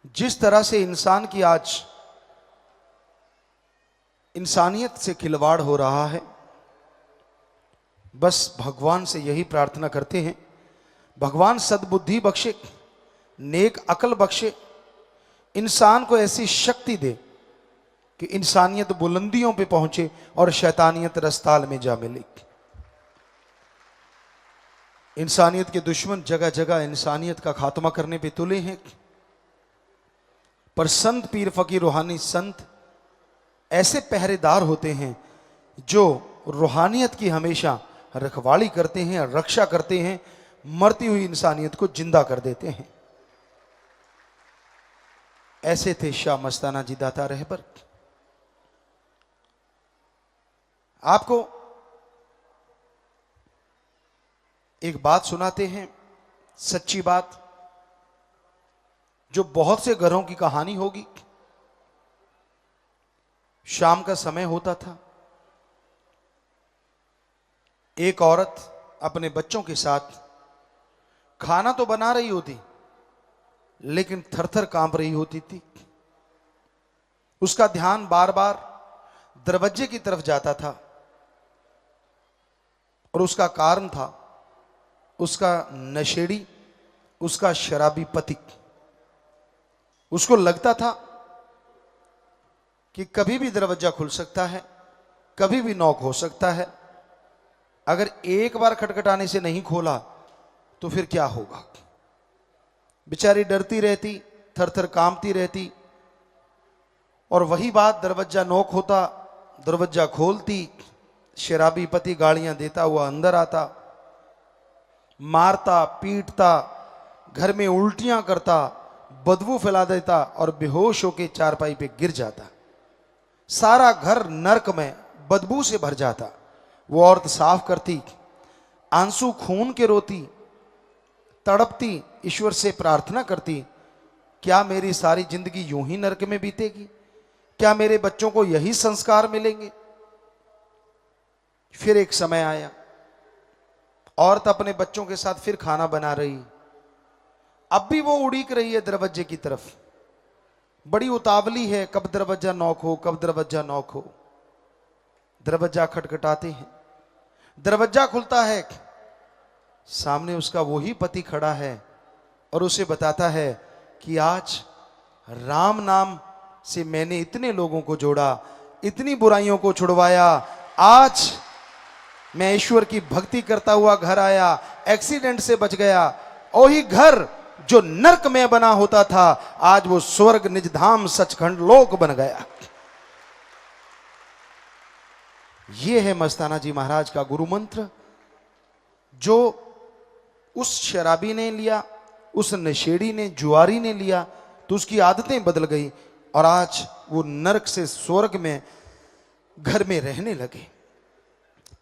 जिस तरह से इंसान की आज इंसानियत से खिलवाड़ हो रहा है, बस भगवान से यही प्रार्थना करते हैं, भगवान सद्बुद्धि बख्शे, नेक अकल बख्शे, इंसान को ऐसी शक्ति दे कि इंसानियत बुलंदियों पे पहुंचे और शैतानियत रस्ताल में जा मिले। इंसानियत के दुश्मन जगह जगह इंसानियत का खात्मा करने पे तुले हैं, पर संत पीर फकीर रूहानी संत ऐसे पहरेदार होते हैं जो रूहानियत की हमेशा रखवाली करते हैं, रक्षा करते हैं, मरती हुई इंसानियत को जिंदा कर देते हैं। ऐसे थे शाह मस्ताना जी दाता रहबर। आपको एक बात सुनाते हैं, सच्ची बात, जो बहुत से घरों की कहानी होगी। शाम का समय होता था, एक औरत अपने बच्चों के साथ खाना तो बना रही होती, लेकिन थरथर कांप रही होती थी। उसका ध्यान बार बार दरवाजे की तरफ जाता था और उसका कारण था उसका नशेड़ी, उसका शराबी पति। उसको लगता था कि कभी भी दरवाजा खुल सकता है, कभी भी नॉक हो सकता है। अगर एक बार खटखटाने से नहीं खोला तो फिर क्या होगा। बेचारी डरती रहती, थरथर कांपती रहती, और वही बात दरवाजा नॉक होता, दरवाजा खोलती, शराबी पति गालियां देता हुआ अंदर आता, मारता पीटता, घर में उल्टियां करता, बदबू फैला देता और बेहोश होकर चारपाई पे गिर जाता। सारा घर नरक में बदबू से भर जाता। वो औरत साफ करती, आंसू खून के रोती, तड़पती, ईश्वर से प्रार्थना करती, क्या मेरी सारी जिंदगी यूं ही नरक में बीतेगी? क्या मेरे बच्चों को यही संस्कार मिलेंगे? फिर एक समय आया, औरत अपने बच्चों के साथ फिर खाना बना रही। अब भी वो उड़ीक रही है दरवाजे की तरफ, बड़ी उतावली है, कब दरवाजा नॉक हो, कब दरवाजा नॉक हो। दरवाजा खटखटाते हैं, दरवाजा खुलता है, सामने उसका वही पति खड़ा है और उसे बताता है कि आज राम नाम से मैंने इतने लोगों को जोड़ा, इतनी बुराइयों को छुड़वाया, आज मैं ईश्वर की भक्ति करता हुआ घर आया, एक्सीडेंट से बच गया। वही घर जो नरक में बना होता था, आज वो स्वर्ग निज धाम सचखंड लोक बन गया। ये है मस्ताना जी महाराज का गुरु मंत्र, जो उस शराबी ने लिया, उस नशेड़ी ने, जुआरी ने लिया, तो उसकी आदतें बदल गई और आज वो नरक से स्वर्ग में घर में रहने लगे।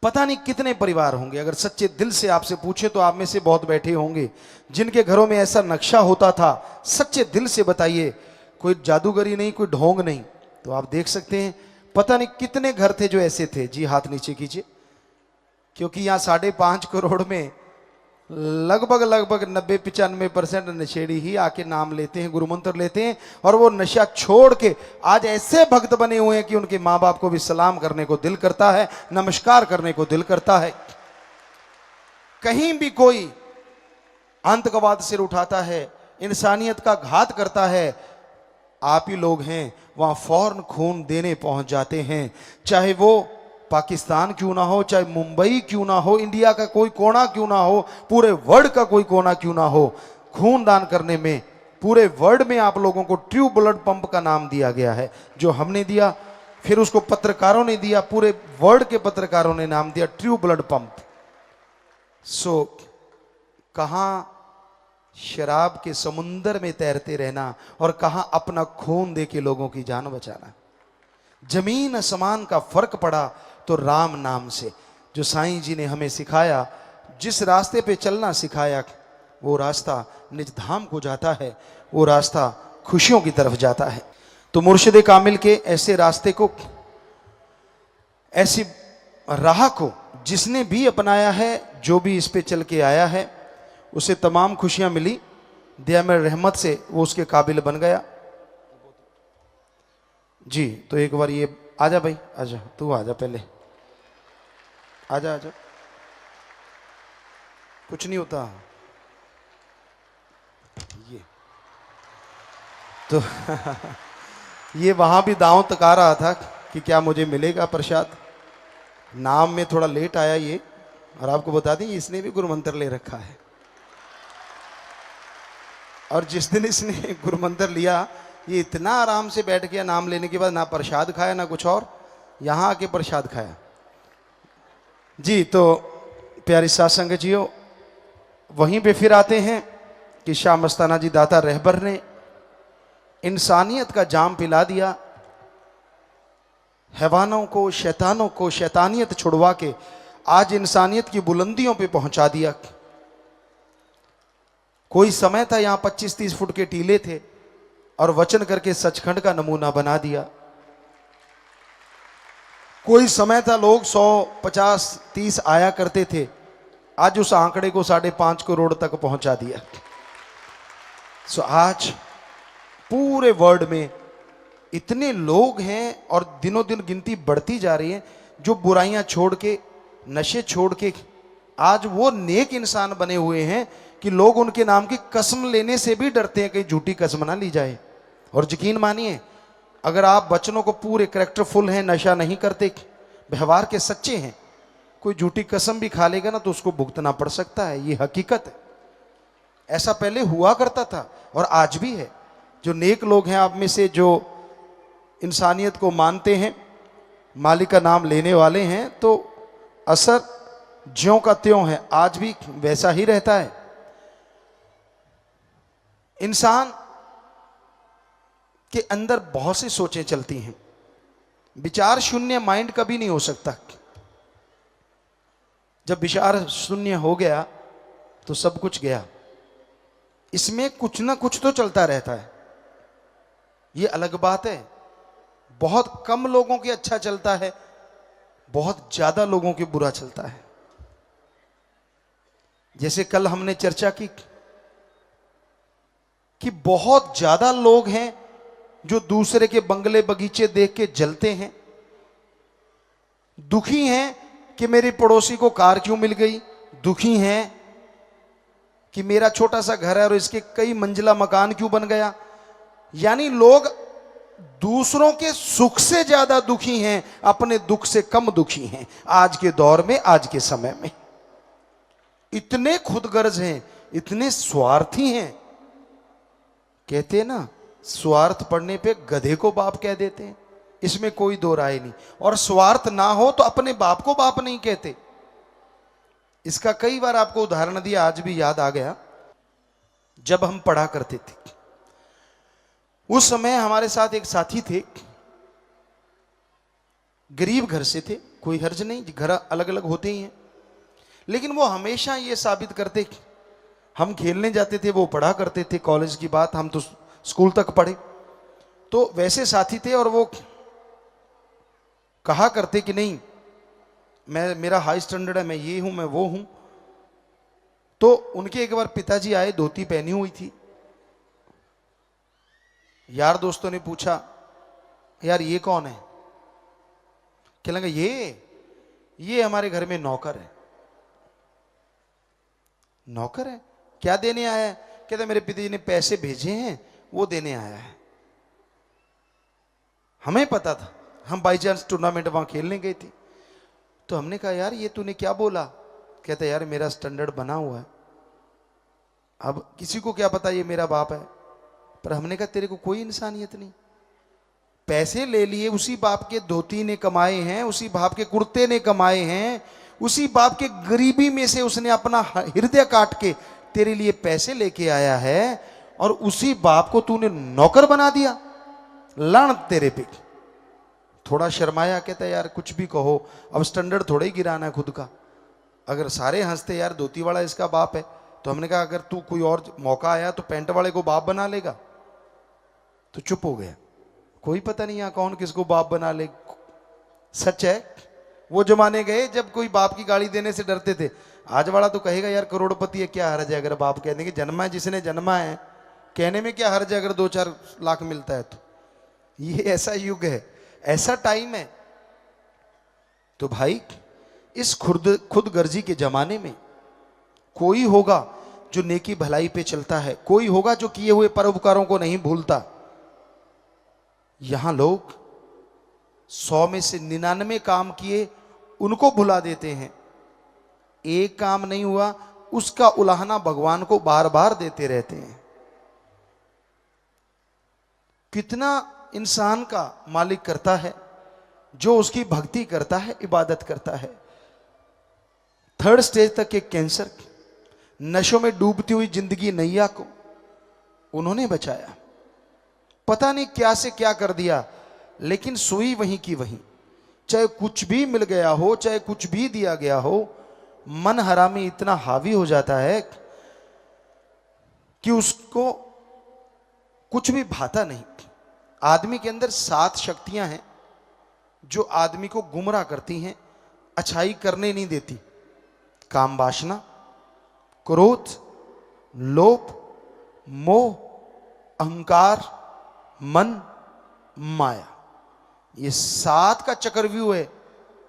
पता नहीं कितने परिवार होंगे, अगर सच्चे दिल से आपसे पूछे तो आप में से बहुत बैठे होंगे जिनके घरों में ऐसा नक्शा होता था। सच्चे दिल से बताइए, कोई जादूगरी नहीं, कोई ढोंग नहीं, तो आप देख सकते हैं पता नहीं कितने घर थे जो ऐसे थे। जी हाथ नीचे कीजिए, क्योंकि यहाँ 5.5 करोड़ में लगभग 90-95% नशेड़ी ही आके नाम लेते हैं, गुरुमंत्र लेते हैं, और वो नशा छोड़ के आज ऐसे भक्त बने हुए हैं कि उनके माँ बाप को भी सलाम करने को दिल करता है, नमस्कार करने को दिल करता है। कहीं भी कोई आतंकवाद सिर उठाता है, इंसानियत का घात करता है, आप ही लोग हैं वहां फौरन खून देने पहुंच जाते हैं। चाहे वो पाकिस्तान क्यों ना हो, चाहे मुंबई क्यों ना हो, इंडिया का कोई कोना क्यों ना हो, पूरे वर्ल्ड का कोई कोना क्यों ना हो, खून दान करने में पूरे वर्ल्ड में आप लोगों को ट्रू ब्लड पंप का नाम दिया गया है, जो हमने दिया, फिर उसको पत्रकारों ने दिया, पूरे वर्ल्ड के पत्रकारों ने नाम दिया ट्रू ब्लड पंप। सो कहां शराब के समुंदर में तैरते रहना और कहां अपना खून दे के लोगों की जान बचाना। जमीन आसमान का फर्क पड़ा तो राम नाम से, जो साईं जी ने हमें सिखाया, जिस रास्ते पे चलना सिखाया, वो रास्ता निज धाम को जाता है, वो रास्ता खुशियों की तरफ जाता है। तो मुर्शिद कामिल के ऐसे रास्ते को, ऐसी राह को जिसने भी अपनाया है, जो भी इस पे चल के आया है, उसे तमाम खुशियां मिली। दिया में रहमत से वो उसके काबिल बन गया। जी तो एक बार ये आजा भाई, आजा तू, आजा पहले, आजा आजा, कुछ नहीं होता ये तो ये वहां भी दांव तका रहा था कि क्या मुझे मिलेगा प्रसाद। नाम में थोड़ा लेट आया ये, और आपको बता दें इसने भी गुरु मंत्र ले रखा है। और जिस दिन इसने गुरु मंत्र लिया, ये इतना आराम से बैठ गया नाम लेने के बाद, ना प्रसाद खाया ना कुछ और, यहां आके प्रसाद खाया। जी तो प्यारी साथ संगतियों, वहीं पे फिर आते हैं कि शाह मस्ताना जी दाता रहबर ने इंसानियत का जाम पिला दिया, हैवानों को, शैतानों को शैतानियत छुड़वा के आज इंसानियत की बुलंदियों पे पहुंचा दिया। कोई समय था यहां 25-30 फुट के टीले थे और वचन करके सचखंड का नमूना बना दिया। कोई समय था लोग 100, 50, 30 आया करते थे, आज उस आंकड़े को 5.5 करोड़ तक पहुंचा दिया। सो आज पूरे वर्ल्ड में इतने लोग हैं और दिनों दिन गिनती बढ़ती जा रही है जो बुराइयां छोड़ के, नशे छोड़ के आज वो नेक इंसान बने हुए हैं कि लोग उनके नाम की कसम लेने से भी डरते हैं कहीं झूठी कसम ना ली जाए। और यकीन मानिए, अगर आप बच्चों को पूरे कैरेक्टरफुल हैं, नशा नहीं करते, व्यवहार के सच्चे हैं, कोई झूठी कसम भी खा लेगा ना तो उसको भुगतना पड़ सकता है। ये हकीकत है, ऐसा पहले हुआ करता था और आज भी है। जो नेक लोग हैं आप में से, जो इंसानियत को मानते हैं, मालिक का नाम लेने वाले हैं, तो असर ज्यों का त्यों है, आज भी वैसा ही रहता है। इंसान के अंदर बहुत सी सोचें चलती हैं, विचार शून्य माइंड कभी नहीं हो सकता। जब विचार शून्य हो गया तो सब कुछ गया। इसमें कुछ ना कुछ तो चलता रहता है, ये अलग बात है। बहुत कम लोगों के अच्छा चलता है, बहुत ज्यादा लोगों के बुरा चलता है। जैसे कल हमने चर्चा की कि बहुत ज्यादा लोग हैं जो दूसरे के बंगले बगीचे देख के जलते हैं, दुखी हैं कि मेरे पड़ोसी को कार क्यों मिल गई, दुखी हैं कि मेरा छोटा सा घर है और इसके कई मंजिला मकान क्यों बन गया। यानी लोग दूसरों के सुख से ज्यादा दुखी हैं, अपने दुख से कम दुखी हैं। आज के दौर में, आज के समय में इतने खुदगर्ज हैं, इतने स्वार्थी हैं। कहते हैं ना, स्वार्थ पड़ने पे गधे को बाप कह देते हैं, इसमें कोई दो राय नहीं। और स्वार्थ ना हो तो अपने बाप को बाप नहीं कहते। इसका कई बार आपको उदाहरण दिया, आज भी याद आ गया। जब हम पढ़ा करते थे उस समय हमारे साथ एक साथी थे, गरीब घर से थे, कोई हर्ज नहीं, घर अलग अलग होते ही हैं, लेकिन वो हमेशा ये साबित करते, हम खेलने जाते थे, वो पढ़ा करते थे। कॉलेज की बात, हम तो स्कूल तक पढ़े, तो वैसे साथी थे। और वो कहा करते कि नहीं, मेरा हाई स्टैंडर्ड है, मैं ये हूं, मैं वो हूं। तो उनके एक बार पिताजी आए, धोती पहनी हुई थी। यार दोस्तों ने पूछा, यार ये कौन है? क्या लगा, ये हमारे घर में नौकर है। नौकर है? क्या देने आया है? कहते मेरे पिताजी ने पैसे भेजे हैं, वो देने आया है। हमें पता था, हम बाई चांस टूर्नामेंट वहां खेलने गए थे, तो हमने कहा यार ये तूने क्या बोला? कहता यार मेरा स्टैंडर्ड बना हुआ है, अब किसी को क्या पता ये मेरा बाप है। पर हमने कहा तेरे को कोई इंसानियत नहीं, पैसे ले लिए, उसी बाप के धोती ने कमाए हैं, उसी बाप के कुर्ते ने कमाए हैं, उसी बाप के गरीबी में से उसने अपना हृदय काट के तेरे लिए पैसे लेके आया है, और उसी बाप को तूने नौकर बना दिया। लान तेरे पे। थोड़ा शर्माया, कहता यार कुछ भी कहो, अब स्टैंडर्ड थोड़ा ही गिराना है खुद का। अगर सारे हंसते यार धोती वाला इसका बाप है, तो हमने कहा अगर तू कोई और मौका आया तो पैंट वाले को बाप बना लेगा। तो चुप हो गया, कोई पता नहीं यहां कौन किसको बाप बना ले। सच है, वो जमाने गए जब कोई बाप की गाली देने से डरते थे। आज वाला तो कहेगा यार करोड़पति है, क्या हर्ज है अगर बाप कह देंगे, जन्मा है जिसने जन्मा है, कहने में क्या हर्ज है अगर 2-4 लाख मिलता है तो। ये ऐसा युग है, ऐसा टाइम है। तो भाई इस खुद गर्जी के जमाने में कोई होगा जो नेकी भलाई पे चलता है, कोई होगा जो किए हुए परोपकारों को नहीं भूलता। यहां लोग 100 में से 99 काम किए उनको भुला देते हैं, एक काम नहीं हुआ उसका उलाहना भगवान को बार बार देते रहते हैं। कितना इंसान का मालिक करता है जो उसकी भक्ति करता है, इबादत करता है। 3rd स्टेज तक के कैंसर, नशों में डूबती हुई जिंदगी नैया को उन्होंने बचाया। पता नहीं क्या से क्या कर दिया, लेकिन सुई वहीं की वहीं। चाहे कुछ भी मिल गया हो, चाहे कुछ भी दिया गया हो, मन हरामी इतना हावी हो जाता है कि उसको कुछ भी भाता नहीं। आदमी के अंदर 7 शक्तियां हैं जो आदमी को गुमराह करती हैं, अच्छाई करने नहीं देती। काम वासना, क्रोध, लोभ, मोह, अहंकार, मन, माया। ये 7 का चक्रव्यूह है,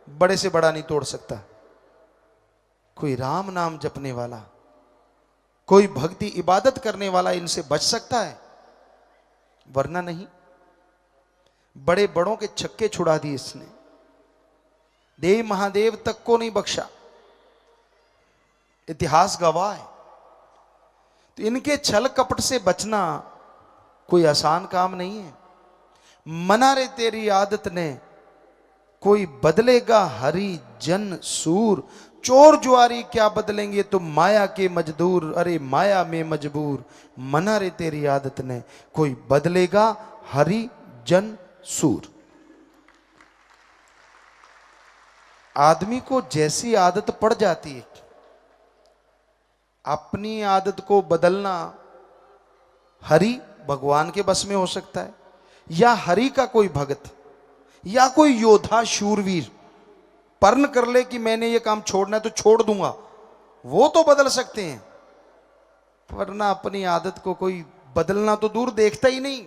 बड़े से बड़ा नहीं तोड़ सकता। कोई राम नाम जपने वाला, कोई भक्ति इबादत करने वाला इनसे बच सकता है, वरना नहीं। बड़े बड़ों के छक्के छुड़ा दिए इसने, देव महादेव तक को नहीं बख्शा, इतिहास गवाह है। तो इनके छल कपट से बचना कोई आसान काम नहीं है। मना रे तेरी आदत ने कोई बदलेगा हरि जन सूर, चोर जुआरी क्या बदलेंगे तो माया के मजदूर, अरे माया में मजबूर। मना रे तेरी आदत ने कोई बदलेगा हरि जन सूर। आदमी को जैसी आदत पड़ जाती है, अपनी आदत को बदलना हरि भगवान के बस में हो सकता है, या हरि का कोई भगत या कोई योद्धा शूरवीर पर्ण कर ले कि मैंने ये काम छोड़ना है तो छोड़ दूंगा, वो तो बदल सकते हैं। वरना अपनी आदत को कोई बदलना तो दूर देखता ही नहीं,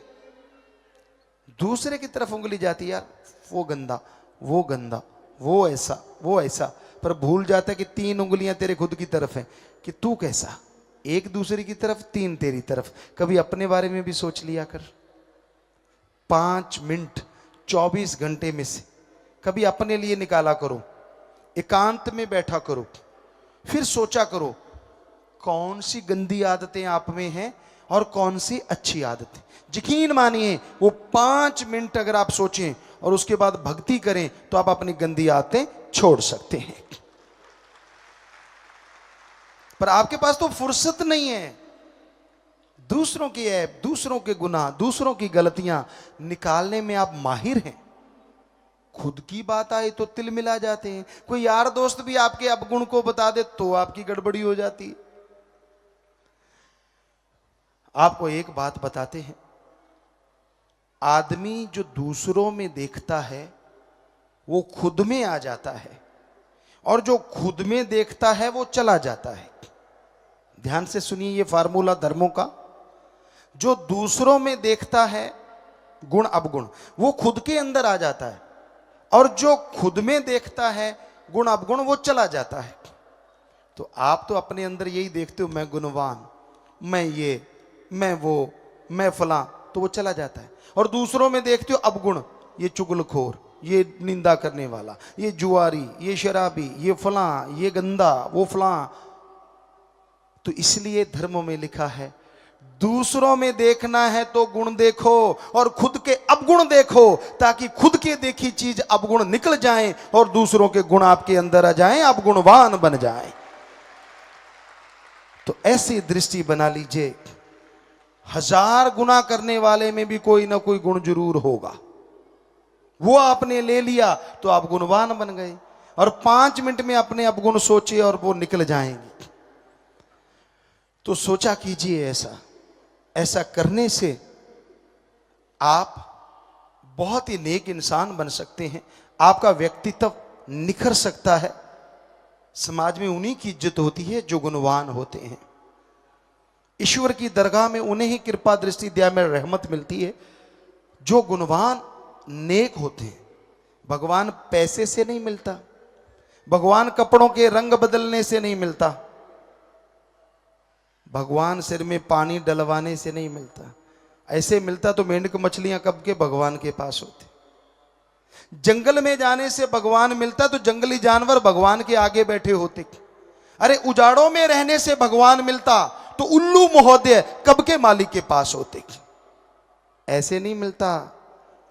दूसरे की तरफ उंगली जाती, यार वो गंदा, वो गंदा, वो ऐसा, वो ऐसा। पर भूल जाता है कि 3 उंगलियां तेरे खुद की तरफ हैं, कि तू कैसा, एक दूसरे की तरफ, 3 तेरी तरफ। कभी अपने बारे में भी सोच लिया कर। 5 मिनट 24 घंटे में से कभी अपने लिए निकाला करो, एकांत में बैठा करो, फिर सोचा करो कौन सी गंदी आदतें आप में हैं और कौन सी अच्छी आदतें। यकीन मानिए वो 5 मिनट अगर आप सोचें और उसके बाद भक्ति करें तो आप अपनी गंदी आदतें छोड़ सकते हैं। पर आपके पास तो फुर्सत नहीं है। दूसरों की ऐब, दूसरों के गुनाह, दूसरों की गलतियां निकालने में आप माहिर हैं। खुद की बात आए तो तिल मिला जाते हैं। कोई यार दोस्त भी आपके अवगुण को बता दे तो आपकी गड़बड़ी हो जाती है। आपको एक बात बताते हैं, आदमी जो दूसरों में देखता है वो खुद में आ जाता है, और जो खुद में देखता है वो चला जाता है। ध्यान से सुनिए ये फार्मूला धर्मों का। जो दूसरों में देखता है गुण अवगुण, वो खुद के अंदर आ जाता है, और जो खुद में देखता है गुण अवगुण, वो चला जाता है। तो आप तो अपने अंदर यही देखते हो, मैं गुणवान, मैं ये, मैं वो, मैं फलां, तो वो चला जाता है। और दूसरों में देखते हो अवगुण, ये चुगलखोर, ये निंदा करने वाला, ये जुआरी, ये शराबी, ये फलां, ये गंदा, वो फलां। तो इसलिए धर्मों में लिखा है दूसरों में देखना है तो गुण देखो और खुद के अवगुण देखो, ताकि खुद के देखी चीज अवगुण निकल जाएं और दूसरों के गुण आपके अंदर आ जाएं, आप गुणवान बन जाएं। तो ऐसी दृष्टि बना लीजिए, 1000 गुना करने वाले में भी कोई ना कोई गुण जरूर होगा। वो आपने ले लिया तो आप गुणवान बन गए, और 5 मिनट में अपने अवगुण सोचे और वो निकल जाएंगे। तो सोचा कीजिए ऐसा करने से आप बहुत ही नेक इंसान बन सकते हैं। आपका व्यक्तित्व निखर सकता है। समाज में उन्हीं की इज्जत होती है जो गुणवान होते हैं। ईश्वर की दरगाह में उन्हें ही कृपा दृष्टि दया में रहमत मिलती है जो गुणवान नेक होते हैं। भगवान पैसे से नहीं मिलता, भगवान कपड़ों के रंग बदलने से नहीं मिलता, भगवान सिर में पानी डलवाने से नहीं मिलता। ऐसे मिलता तो मेंढक मछलियां कब के भगवान के पास होते। जंगल में जाने से भगवान मिलता तो जंगली जानवर भगवान के आगे बैठे होते। अरे उजाड़ों में रहने से भगवान मिलता तो उल्लू महोदय कब के मालिक के पास होते। ऐसे नहीं मिलता।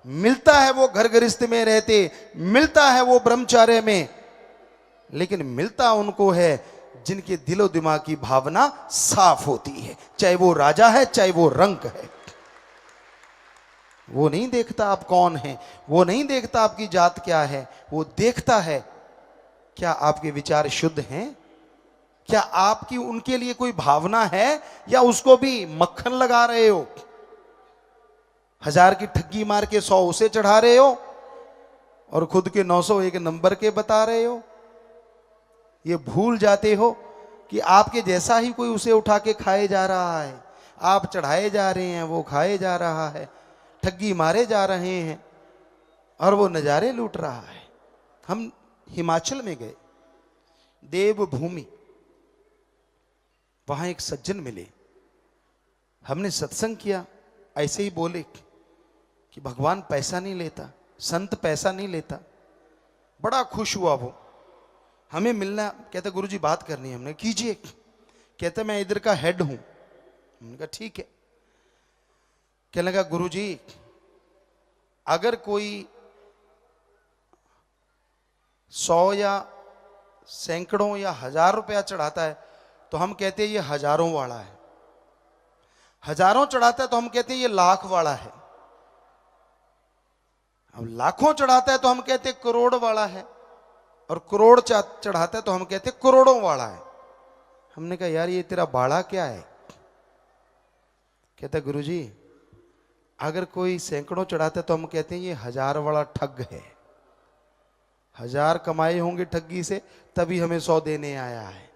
मिलता है वो घर गृहस्थ में रहते, मिलता है वो ब्रह्मचार्य में, लेकिन मिलता उनको है जिनके दिलो दिमाग की भावना साफ होती है, चाहे वो राजा है चाहे वो रंक है। वो नहीं देखता आप कौन हैं, वो नहीं देखता आपकी जात क्या है, वो देखता है क्या आपके विचार शुद्ध हैं, क्या आपकी उनके लिए कोई भावना है या उसको भी मक्खन लगा रहे हो। 1000 की ठगी मार के 100 उसे चढ़ा रहे हो और खुद के 901 नंबर के बता रहे हो। ये भूल जाते हो कि आपके जैसा ही कोई उसे उठा के खाए जा रहा है। आप चढ़ाए जा रहे हैं, वो खाए जा रहा है, ठगी मारे जा रहे हैं और वो नजारे लूट रहा है। हम हिमाचल में गए, देवभूमि, वहां एक सज्जन मिले, हमने सत्संग किया। ऐसे ही बोले कि भगवान पैसा नहीं लेता, संत पैसा नहीं लेता। बड़ा खुश हुआ वो, हमें मिलना। कहते गुरुजी बात करनी है। हमने कीजिए। कहते मैं इधर का हेड हूं। हमने कहा ठीक है। कहने लगा गुरुजी अगर कोई 100 या सैकड़ों या 1000 रुपया चढ़ाता है तो हम कहते हैं ये हजारों वाला है। हजारों चढ़ाता है तो हम कहते हैं ये लाख वाला है। अब लाखों चढ़ाता है तो हम कहते हैं करोड़ वाला है, और करोड़ चढ़ाता है तो हम कहते हैं करोड़ों वाला है। हमने कहा यार ये तेरा बाड़ा क्या है। कहता गुरुजी अगर कोई सैकड़ों चढ़ाता है तो हम कहते हैं ये 1000 वाला ठग है। 1000 कमाए होंगे ठगी से तभी हमें 100 देने आया है।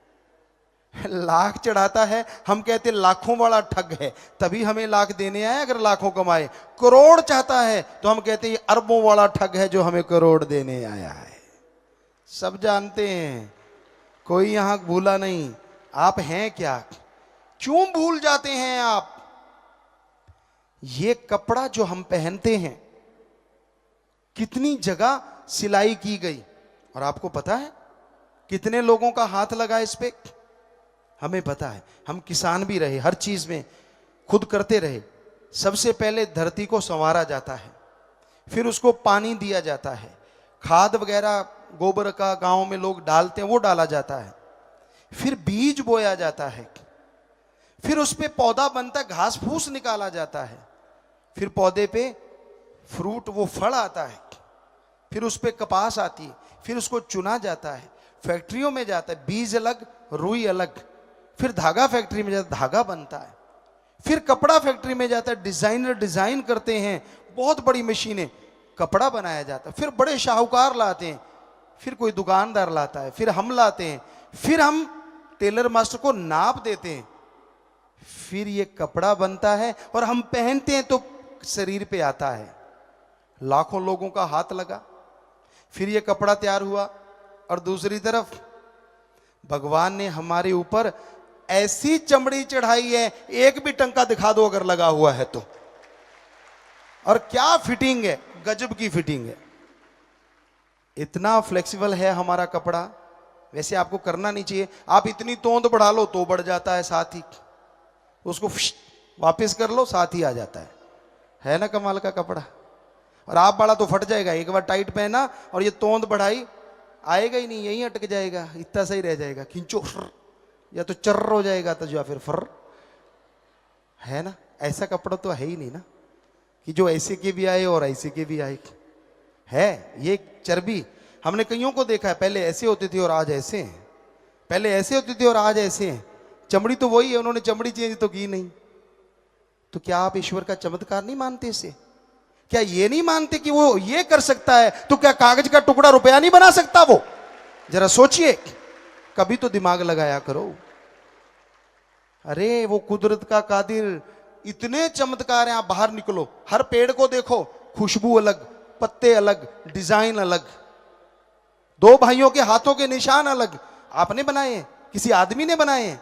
लाख चढ़ाता है हम कहते लाखों वाला ठग है, तभी हमें लाख देने आया अगर लाखों कमाए। करोड़ चाहता है तो हम कहते हैं अरबों वाला ठग है जो हमें करोड़ देने आया है। सब जानते हैं, कोई यहां भूला नहीं। आप हैं क्या, क्यों भूल जाते हैं आप। ये कपड़ा जो हम पहनते हैं कितनी जगह सिलाई की गई, और आपको पता है कितने लोगों का हाथ लगा इस पे। हमें पता है, हम किसान भी रहे, हर चीज में खुद करते रहे। सबसे पहले धरती को संवारा जाता है, फिर उसको पानी दिया जाता है, खाद वगैरह गोबर का गांव में लोग डालते हैं वो डाला जाता है, फिर बीज बोया जाता है, फिर उस पे पौधा बनता है, घास फूस निकाला जाता है, फिर पौधे पे फ्रूट वो फल आता है, फिर उस पे कपास आती है, फिर उसको चुना जाता है, फैक्ट्रियों में जाता है, बीज अलग रुई अलग, फिर धागा फैक्ट्री में जाता है, धागा बनता है, फिर कपड़ा फैक्ट्री में जाता है, डिजाइनर डिजाइन करते हैं, बहुत बड़ी मशीनें, कपड़ा बनाया जाता है, फिर बड़े शाहूकार लाते हैं, फिर कोई दुकानदार लाता है, फिर हम लाते हैं, फिर हम टेलर मास्टर को नाप देते हैं, फिर ये कपड़ा बनता है और हम पहनते हैं तो शरीर पे आता है। लाखों लोगों का हाथ लगा, फिर ये कपड़ा तैयार हुआ। और दूसरी तरफ भगवान ने हमारे ऊपर ऐसी चमड़ी चढ़ाई है, एक भी टंका दिखा दो अगर लगा हुआ है तो। और क्या फिटिंग है, गजब की फिटिंग है। इतना फ्लेक्सिबल है हमारा कपड़ा। वैसे आपको करना नहीं चाहिए, आप इतनी तोंद बढ़ा लो तो बढ़ जाता है, साथ ही उसको वापस कर लो साथ ही आ जाता है ना कमाल का कपड़ा। और आप बड़ा तो फट जाएगा, एक बार टाइट पहना और ये तोंद बढ़ाई आएगा ही नहीं, यहीं अटक जाएगा, इतना सही रह जाएगा, खींचो या तो चर्र हो जाएगा तो या फिर फर, है ना। ऐसा कपड़ा तो है ही नहीं ना कि जो ऐसे के भी आए और ऐसे के भी आए। है ये चर्बी, हमने कईयों को देखा है, पहले ऐसे होते थे और आज ऐसे हैं, पहले ऐसे होते थे और आज ऐसे हैं। चमड़ी तो वही है, उन्होंने चमड़ी चेंज तो की नहीं। तो क्या आप ईश्वर का चमत्कार नहीं मानते इसे? क्या ये नहीं मानते कि वो ये कर सकता है तो क्या कागज का टुकड़ा रुपया नहीं बना सकता वो? जरा सोचिए, कभी तो दिमाग लगाया करो। अरे वो कुदरत का कादिर, इतने चमत्कार हैं। आप बाहर निकलो, हर पेड़ को देखो, खुशबू अलग, पत्ते अलग, डिजाइन अलग, दो भाइयों के हाथों के निशान अलग। आपने बनाए हैं, किसी आदमी ने बनाए हैं?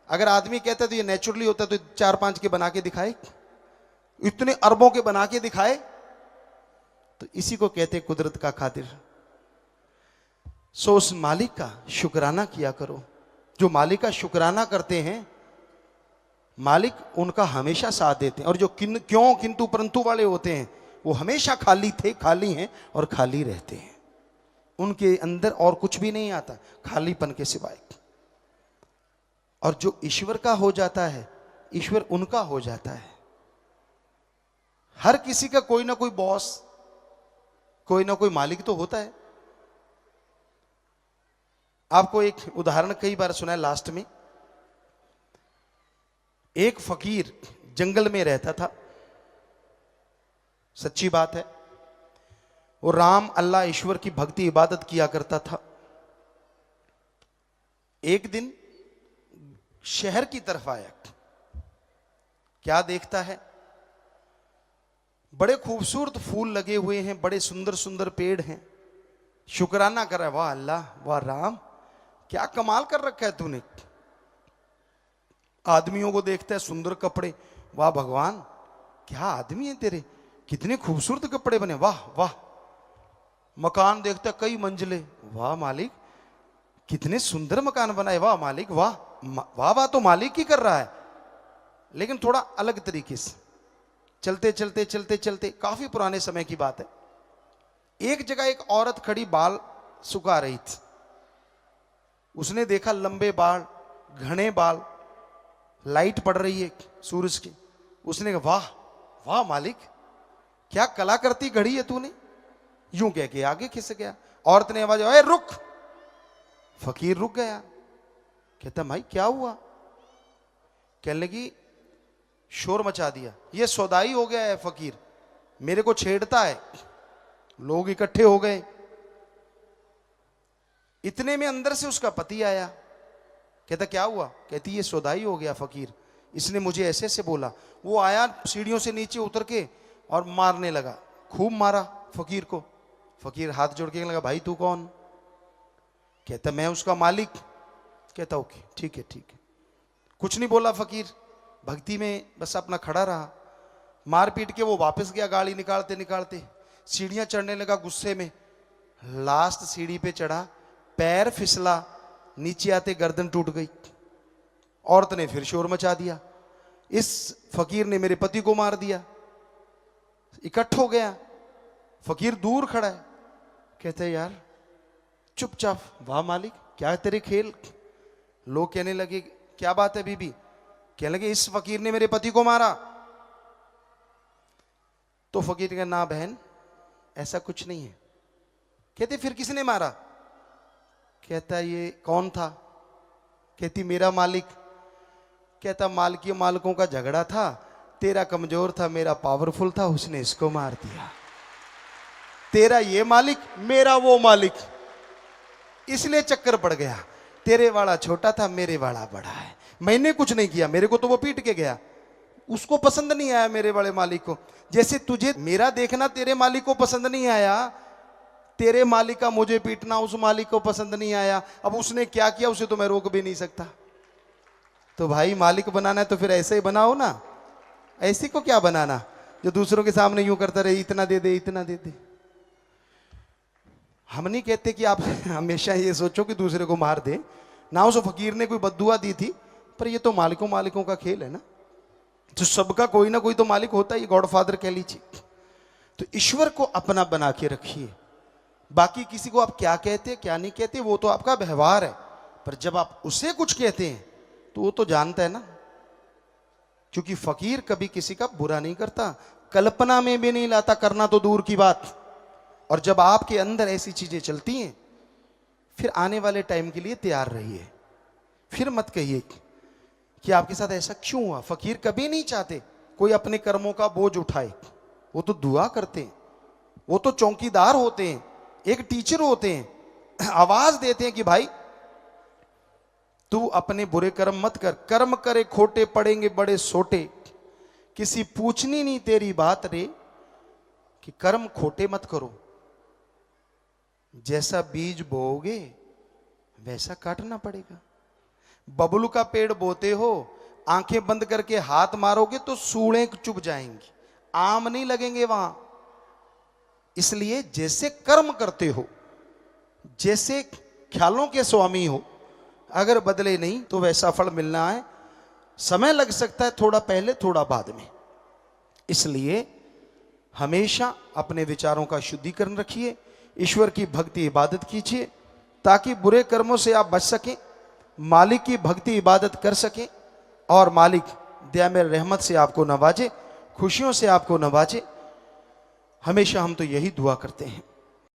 अगर आदमी कहता तो ये नेचुरली होता तो 4-5 के बना के दिखाए, इतने अरबों के बना के दिखाए। तो इसी को कहते हैं कुदरत का खातिर। सो उस मालिक का शुक्राना किया करो। जो मालिक का शुक्राना करते हैं, मालिक उनका हमेशा साथ देते हैं। और जो क्यों किंतु परंतु वाले होते हैं, वो हमेशा खाली थे, खाली हैं और खाली रहते हैं। उनके अंदर और कुछ भी नहीं आता खालीपन के सिवाय। और जो ईश्वर का हो जाता है, ईश्वर उनका हो जाता है। हर किसी का कोई ना कोई बॉस, कोई ना कोई मालिक तो होता है। आपको एक उदाहरण कई बार सुना है लास्ट में। एक फकीर जंगल में रहता था, सच्ची बात है। वो राम, अल्लाह, ईश्वर की भक्ति इबादत किया करता था। एक दिन शहर की तरफ आया, क्या देखता है, बड़े खूबसूरत फूल लगे हुए हैं, बड़े सुंदर सुंदर पेड़ हैं। शुक्राना कर रहा है, वाह अल्लाह, वाह राम, क्या कमाल कर रखा है तूने। आदमियों को देखता है, सुंदर कपड़े, वाह भगवान, क्या आदमी है तेरे, कितने खूबसूरत कपड़े बने, वाह वाह। मकान देखता है, कई मंजिले, वाह मालिक, कितने सुंदर मकान बनाए, वाह मालिक, वाह वाह वाह। तो मालिक ही कर रहा है, लेकिन थोड़ा अलग तरीके से। चलते चलते चलते चलते, काफी पुराने समय की बात है, एक जगह एक औरत खड़ी बाल सुखा रही थी। उसने देखा लंबे बाल, घने बाल, लाइट पड़ रही है सूरज की। उसने कहा, वाह वाह मालिक, क्या कला करती घड़ी है तूने। यूं कह के आगे खिसक गया। औरत ने आवाज, ओए रुक। फकीर रुक गया। कहता, भाई क्या हुआ। कहने लगी, शोर मचा दिया, ये सौदाई हो गया है फकीर, मेरे को छेड़ता है। लोग इकट्ठे हो गए। इतने में अंदर से उसका पति आया। कहता, क्या हुआ। कहती, ये सौदाई हो गया फकीर, इसने मुझे ऐसे ऐसे बोला। वो आया सीढ़ियों से नीचे उतर के और मारने लगा, खूब मारा फकीर को। फकीर हाथ जोड़ के लगा, भाई तू कौन। कहता, मैं उसका मालिक। कहता, ओके ठीक है ठीक है। कुछ नहीं बोला फकीर, भक्ति में बस अपना खड़ा रहा। मार पीट के वो वापस गया, गाड़ी निकालते निकालते सीढ़ियां चढ़ने लगा गुस्से में। लास्ट सीढ़ी पे चढ़ा, पैर फिसला, नीचे आते गर्दन टूट गई। औरत ने फिर शोर मचा दिया, इस फकीर ने मेरे पति को मार दिया। इकट्ठ हो गया। फकीर दूर खड़ा है। कहते, यार चुपचाप, वाह मालिक, क्या तेरे खेल। लोग कहने लगे, क्या बात है बीबी। कहने लगे, इस फकीर ने मेरे पति को मारा। तो फकीर का, ना बहन ऐसा कुछ नहीं है। कहते, फिर किसने मारा। कहता, ये कौन था। कहती, मेरा मालिक। कहता, मालिकी मालिकों का झगड़ा था, तेरा कमजोर था, मेरा पावरफुल था, उसने इसको मार दिया। तेरा ये मालिक, मेरा वो मालिक, इसलिए चक्कर पड़ गया। तेरे वाला छोटा था, मेरे वाला बड़ा है। मैंने कुछ नहीं किया, मेरे को तो वो पीट के गया, उसको पसंद नहीं आया मेरे वाले मालिक को। जैसे तुझे मेरा देखना तेरे मालिक को पसंद नहीं आया, तेरे मालिक का मुझे पीटना उस मालिक को पसंद नहीं आया। अब उसने क्या किया, उसे तो मैं रोक भी नहीं सकता। तो भाई मालिक बनाना है तो फिर ऐसे ही बनाओ ना, ऐसे को क्या बनाना जो दूसरों के सामने यूं करता रहे, इतना दे दे इतना दे दे। हम नहीं कहते कि आप हमेशा ये सोचो कि दूसरे को मार दे ना। उस फकीर ने कोई बद्दुआ दी थी, पर ये तो मालिकों का खेल है ना। तो सबका कोई ना कोई तो मालिक होता है, ये गॉडफादर कह लीजिए। तो ईश्वर को अपना बना के रखिए। बाकी किसी को आप क्या कहते क्या नहीं कहते वो तो आपका व्यवहार है, पर जब आप उसे कुछ कहते हैं तो वो तो जानता है ना। क्योंकि फकीर कभी किसी का बुरा नहीं करता, कल्पना में भी नहीं लाता, करना तो दूर की बात। और जब आपके अंदर ऐसी चीजें चलती हैं, फिर आने वाले टाइम के लिए तैयार रहिए। फिर मत कहिए कि आपके साथ ऐसा क्यों हुआ। फकीर कभी नहीं चाहते कोई अपने कर्मों का बोझ उठाए, वो तो दुआ करते हैं, वो तो चौकीदार होते हैं, एक टीचर होते हैं, आवाज देते हैं कि भाई तू अपने बुरे कर्म मत कर, कर्म करे खोटे पड़ेंगे बड़े सोटे, किसी पूछनी नहीं तेरी बात रे, कि कर्म खोटे मत करो। जैसा बीज बोओगे वैसा काटना पड़ेगा। बबलू का पेड़ बोते हो, आंखें बंद करके हाथ मारोगे तो सूड़ें चुभ जाएंगी, आम नहीं लगेंगे वहां। इसलिए जैसे कर्म करते हो, जैसे ख्यालों के स्वामी हो, अगर बदले नहीं तो वैसा फल मिलना है। समय लग सकता है, थोड़ा पहले थोड़ा बाद में। इसलिए हमेशा अपने विचारों का शुद्धिकरण रखिए, ईश्वर की भक्ति इबादत कीजिए, ताकि बुरे कर्मों से आप बच सकें, मालिक की भक्ति इबादत कर सकें, और मालिक दया में रहमत से आपको नवाजे, खुशियों से आपको नवाजे। हमेशा हम तो यही दुआ करते हैं।